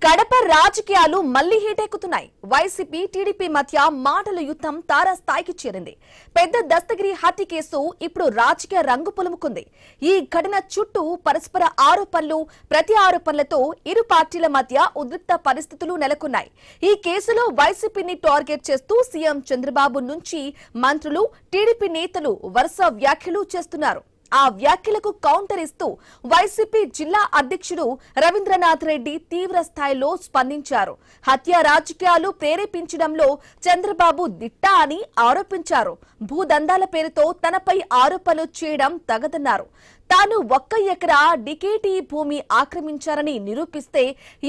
కడప రాజకీయాలు మళ్లీ హీటెక్కుతున్నాయి. YCP TDP మధ్య మాటల యుద్ధం తారాస్థాయికి చేరింది. పెద్ద దస్తగిరి హత్య కేసు ఇప్పుడు రాజకీయ రంగు పులుముకుంది. ఈ ఘటన చుట్టూ పరస్పర ఆరోపణలు, ప్రతి ఆరోపణలతో ఇరు పార్టీల మధ్య ఉద్రిక్త పరిస్థితులు నెలకొన్నాయి. ఈ కేసులో వైసీపీని టార్గెట్ చేస్తూ సీఎం చంద్రబాబు నుంచి మంత్రులు, టీడీపీ నేతలు వరుస వ్యాఖ్యలు చేస్తున్నారు. ఆ వ్యాఖ్యలకు కౌంటర్ ఇస్తూ వైసీపీ జిల్లా అధ్యక్షుడు రవీంద్రనాథ్ రెడ్డి తీవ్ర స్థాయిలో స్పందించారు. హత్య రాజకీయాలు ప్రేరేపించడంలో చంద్రబాబు దిట్ట అని ఆరోపించారు. భూదందాల పేరుతో తనపై ఆరోపణలు చేయడం తగదన్నారు. తాను 1 ఎకరా డికేటీ భూమి ఆక్రమించారని నిరూపిస్తే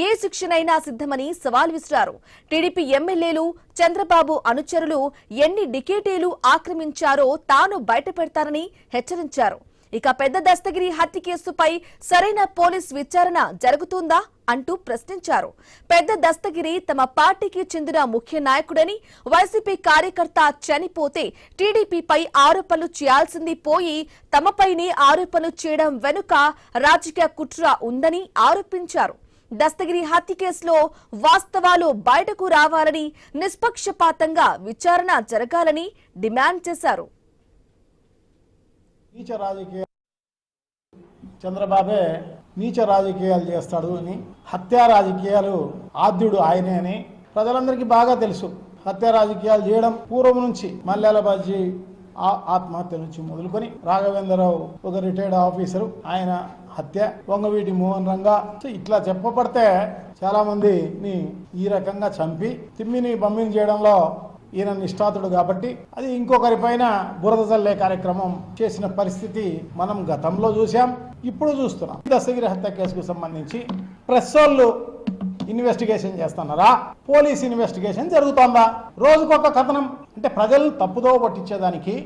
ఏ శిక్షనైనా సిద్ధమని సవాల్ విసిరారు. టీడీపీ ఎమ్మెల్యేలు, చంద్రబాబు అనుచరులు ఎన్ని డికేటీలు ఆక్రమించారో తాను బయటపెడతారని హెచ్చరించారు. ఇక పెద్ద దస్తగిరి హత్య కేసుపై సరైన పోలీస్ విచారణ జరుగుతుందా అంటూ ప్రశ్నించారు. పెద్ద దస్తగిరి తమ పార్టీకి చెందిన ముఖ్య నాయకుడని, వైసీపీ కార్యకర్త చనిపోతే టీడీపీపై ఆరోపణలు చేయాల్సింది పోయి తమపైనే ఆరోపణలు చేయడం వెనుక రాజకీయ కుట్ర ఉందని ఆరోపించారు. దస్తగిరి హత్య కేసులో వాస్తవాలు బయటకు రావాలని, నిష్పక్షపాతంగా విచారణ జరగాలని డిమాండ్ చేశారు. నీచ రాజకీయ చంద్రబాబే నీచ రాజకీయాలు చేస్తాడు అని, హత్యా రాజకీయాలు ఆద్యుడు ఆయనే అని ప్రజలందరికీ బాగా తెలుసు. హత్యా రాజకీయాలు చేయడం పూర్వం నుంచి మల్యాల బాజీ ఆత్మహత్య నుంచి మొదలుకొని రాఘవేంద్రరావు ఒక రిటైర్డ్ ఆఫీసరు, ఆయన హత్య, వంగవీటి మోహన్ రంగా, ఇట్లా చెప్పబడితే చాలా మందిని ఈ రకంగా చంపి తిమ్మిని బమ్మిని చేయడంలో ఈయన నిష్ఠాతుడు కాబట్టి అది ఇంకొకరి పైన బురద చల్లే కార్యక్రమం చేసిన పరిస్థితి మనం గతంలో చూసాం, ఇప్పుడు చూస్తున్నాం. దస్తగిరి హత్య కేసుకు సంబంధించి ప్రెస్ వాళ్ళు ఇన్వెస్టిగేషన్ చేస్తున్నారా, పోలీస్ ఇన్వెస్టిగేషన్ జరుగుతోందా? రోజుకొక కథనం. అంటే ప్రజలు తప్పుదో పట్టించేదానికి,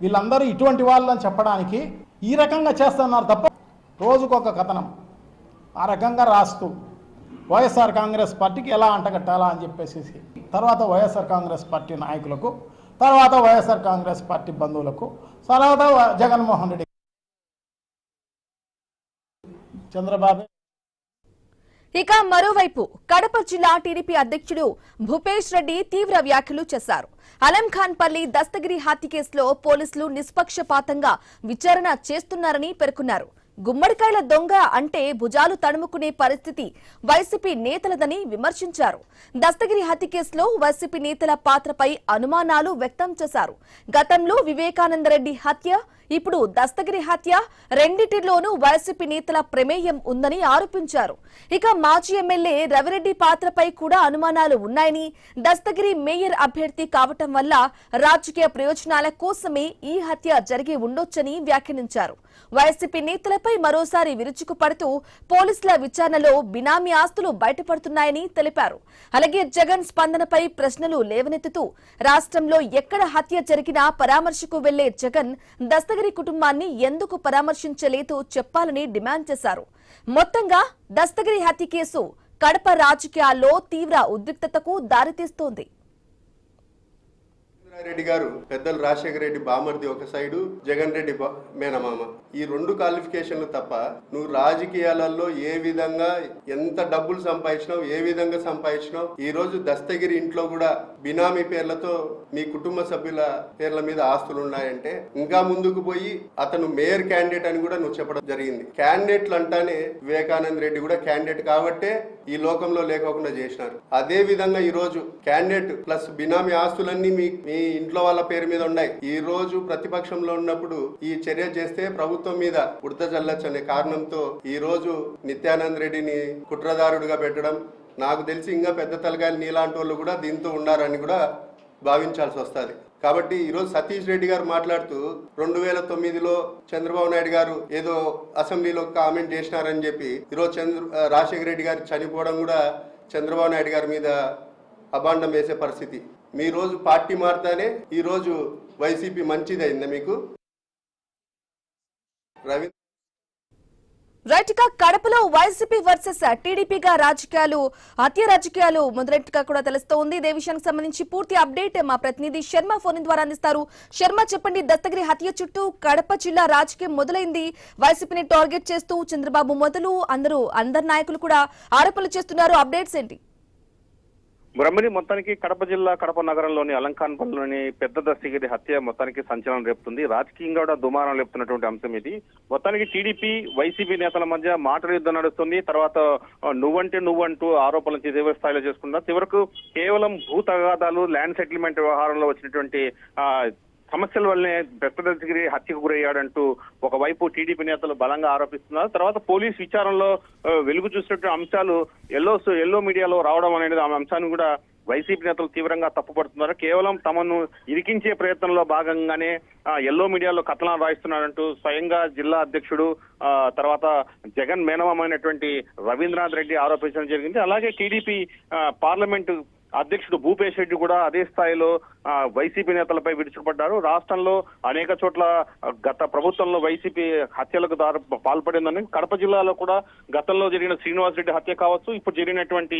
వీళ్ళందరూ ఇటువంటి వాళ్ళని చెప్పడానికి ఈ రకంగా చేస్తున్నారు తప్ప రోజుకొక కథనం ఆ రకంగా రాస్తూ వైఎస్ఆర్ కాంగ్రెస్ పార్టీకి ఎలా అంటగట్టాలా అని చెప్పేసి తర్వాత వైఎస్ఆర్ కాంగ్రెస్ పార్టీ నాయకులకు, తర్వాత వైఎస్ఆర్ కాంగ్రెస్ పార్టీ బంధువులకు, తర్వాత జగన్మోహన్ రెడ్డి, చంద్రబాబు. ఇక మరోవైపు కడప జిల్లా టీడీపీ అధ్యక్షుడు భూపేష్ రెడ్డి తీవ్ర వ్యాఖ్యలు చేశారు. అలంఖాన్పల్లి దస్తగిరి హత్య కేసులో పోలీసులు నిష్పక్షపాతంగా విచారణ చేస్తున్నారని పేర్కొన్నారు. గుమ్మడికాయల దొంగ అంటే భుజాలు తడుముకునే పరిస్థితి వైసీపీ నేతలదని విమర్శించారు. దస్తగిరి హత్య కేసులో వైసీపీ నేతల పాత్రపై అనుమానాలు వ్యక్తం చేశారు. గతంలో వివేకానందరెడ్డి హత్య, ఇప్పుడు దస్తగిరి హత్య, రెండింటిలోనూ వైసీపీ నేతల ప్రమేయం ఉందని ఆరోపించారు. ఇక మాజీ ఎమ్మెల్యే రవిరెడ్డి పాత్రపై కూడా అనుమానాలు ఉన్నాయని, దస్తగిరి మేయర్ అభ్యర్థి కావటం వల్ల రాజకీయ ప్రయోజనాల కోసమే ఈ హత్య జరిగి ఉండొచ్చని వ్యాఖ్యానించారు. వైసీపీ నేతలపై మరోసారి విరుచుకుపడుతూ పోలీసుల విచారణలో బినామీ ఆస్తులు బయటపడుతున్నాయని తెలిపారు. అలాగే జగన్ స్పందనపై ప్రశ్నలు లేవనెత్తుతూ రాష్ట్రంలో ఎక్కడ హత్య జరిగినా పరామర్శకు వెళ్లే జగన్ దస్తగిరి కుటుంబాన్ని ఎందుకు పరామర్శించలేదో చెప్పాలని డిమాండ్ చేశారు. మొత్తంగా దస్తగిరి హత్య కేసు కడప రాజకీయాల్లో తీవ్ర ఉద్రిక్తతకు దారితీస్తోంది. రెడ్డి గారు పెద్దలు రాజశేఖర రెడ్డి బామర్ది ఒక సైడు, జగన్ రెడ్డి మేనమామ, ఈ 2 క్వాలిఫికేషన్లు తప్ప నువ్వు రాజకీయాలలో ఏ విధంగా ఎంత డబ్బులు సంపాదించినావు, ఏ విధంగా సంపాదించినావు. ఈ రోజు దస్తగిరి ఇంట్లో కూడా బినామీ పేర్లతో మీ కుటుంబ సభ్యుల పేర్ల మీద ఆస్తులు ఉన్నాయంటే ఇంకా ముందుకు పోయి అతను మేయర్ క్యాండిడేట్ అని కూడా నువ్వు చెప్పడం జరిగింది. క్యాండిడేట్లు అంటానే వివేకానంద రెడ్డి కూడా క్యాండిడేట్ కాబట్టే ఈ లోకంలో లేకోకుండా చేసినారు. అదే విధంగా ఈ రోజు క్యాండిడేట్ ప్లస్ బినామీ ఆస్తులన్నీ మీ ఇంట్లో వాళ్ళ పేరు మీద ఉన్నాయి. ఈ రోజు ప్రతిపక్షంలో ఉన్నప్పుడు ఈ చర్య చేస్తే ప్రభుత్వం మీద ఉడత జల్లచ్చు అనే కారణంతో ఈ రోజు నిత్యానంద రెడ్డిని కుట్రదారుడిగా పెట్టడం, నాకు తెలిసి ఇంకా పెద్ద తలకాయలు నీలాంటి వాళ్ళు కూడా దీంతో ఉన్నారని కూడా భావించాల్సి వస్తుంది. కాబట్టి ఈరోజు సతీష్ రెడ్డి గారు మాట్లాడుతూ 2009లో చంద్రబాబు నాయుడు గారు ఏదో అసెంబ్లీలో కామెంట్ చేసినారని చెప్పి ఈరోజు రాజశేఖర రెడ్డి గారు చనిపోవడం కూడా చంద్రబాబు నాయుడు గారి మీద అభాండం వేసే పరిస్థితి. మీ రోజు పార్టీ మారుతానే ఈ రోజు వైసీపీ మంచిది అయిందా మీకు? రైట్ గా కడపలో వైసీపీ వర్సెస్ టీడీపీగా హత్య రాజకీయాలు మొదలెట్టుగా కూడా తెలుస్తోంది. ఇదే విషయానికి సంబంధించి పూర్తి అప్డేట్ మా ప్రతినిధి శర్మ ఫోన్ ద్వారా అందిస్తారు. శర్మ చెప్పండి, దస్తగిరి హత్య చుట్టూ కడప జిల్లా రాజకీయం మొదలైంది. వైసీపీని టార్గెట్ చేస్తూ చంద్రబాబు మొదలు అందరు నాయకులు కూడా ఆరోపణలు చేస్తున్నారు. అప్డేట్స్ ఏంటి? బ్రహ్మణి మొత్తానికి కడప జిల్లా కడప నగరంలోని అలంకాన్పల్లిలోని పెద్ద దస్తగిరి హత్య మొత్తానికి సంచలనం రేపుతుంది. రాజకీయంగా కూడా దుమారం లేపుతున్నటువంటి అంశం ఇది. మొత్తానికి టీడీపీ వైసీపీ నేతల మధ్య మాటల యుద్ధం నడుస్తుంది. తర్వాత నువ్వంటూ ఆరోపణలు తీవ్ర స్థాయిలో చేసుకున్నారు. చివరకు కేవలం భూ తగాదాలు, ల్యాండ్ సెటిల్మెంట్ వ్యవహారంలో వచ్చినటువంటి సమస్యల వల్లనే పెద్ద దస్తగిరి హత్యకు గురయ్యాడంటూ ఒకవైపు టీడీపీ నేతలు బలంగా ఆరోపిస్తున్నారు. తర్వాత పోలీస్ విచారణలో వెలుగు చూసినటువంటి అంశాలు ఎల్లో మీడియాలో రావడం అనేది ఆ అంశాన్ని కూడా వైసీపీ నేతలు తీవ్రంగా తప్పుపడుతున్నారు. కేవలం తమను ఇరికించే ప్రయత్నంలో భాగంగానే ఎల్లో మీడియాలో కథనాలు రాయిస్తున్నారంటూ స్వయంగా జిల్లా అధ్యక్షుడు తర్వాత జగన్ మేనమామైనటువంటి రవీంద్రనాథ్ రెడ్డి ఆరోపించడం జరిగింది. అలాగే టీడీపీ పార్లమెంటు అధ్యక్షుడు భూపేష్ రెడ్డి కూడా అదే స్థాయిలో వైసీపీ నేతలపై విరుచుకుపడ్డారు. రాష్ట్రంలో అనేక చోట్ల గత ప్రభుత్వంలో వైసీపీ హత్యలకు పాల్పడిందని, కడప జిల్లాలో కూడా గతంలో జరిగిన శ్రీనివాస్ రెడ్డి హత్య కావచ్చు, ఇప్పుడు జరిగినటువంటి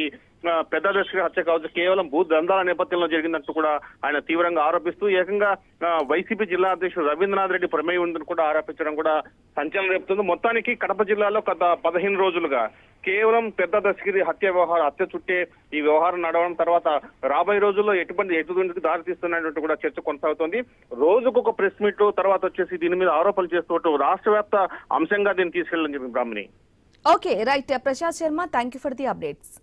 పెద్ద దస్తగిరి హత్య కావచ్చు, కేవలం భూ దందాల నేపథ్యంలో జరిగినట్టు కూడా ఆయన తీవ్రంగా ఆరోపిస్తూ ఏకంగా వైసీపీ జిల్లా అధ్యక్షుడు రవీంద్రనాథ్ రెడ్డి ప్రమేయం ఉందని కూడా ఆరోపించడం కూడా సంచలనం రేపుతుంది. మొత్తానికి కడప జిల్లాలో గత 15 రోజులుగా కేవలం పెద్ద దస్తగిరి హత్య చుట్టే ఈ వ్యవహారం నడవడం, తర్వాత రాబోయే రోజుల్లో ఎటువంటి దారితీస్తున్నట్టు కూడా చర్చ కొనసాగుతోంది. రోజుకు ఒక ప్రెస్ మీట్, తర్వాత వచ్చేసి దీని మీద ఆరోపణలు చేస్తూ రాష్ట్ర వ్యాప్త అంశంగా దీన్ని తీసుకెళ్ళడం జరిగింది. Brahmani. Okay right, Prashant Sharma, thank you for the updates.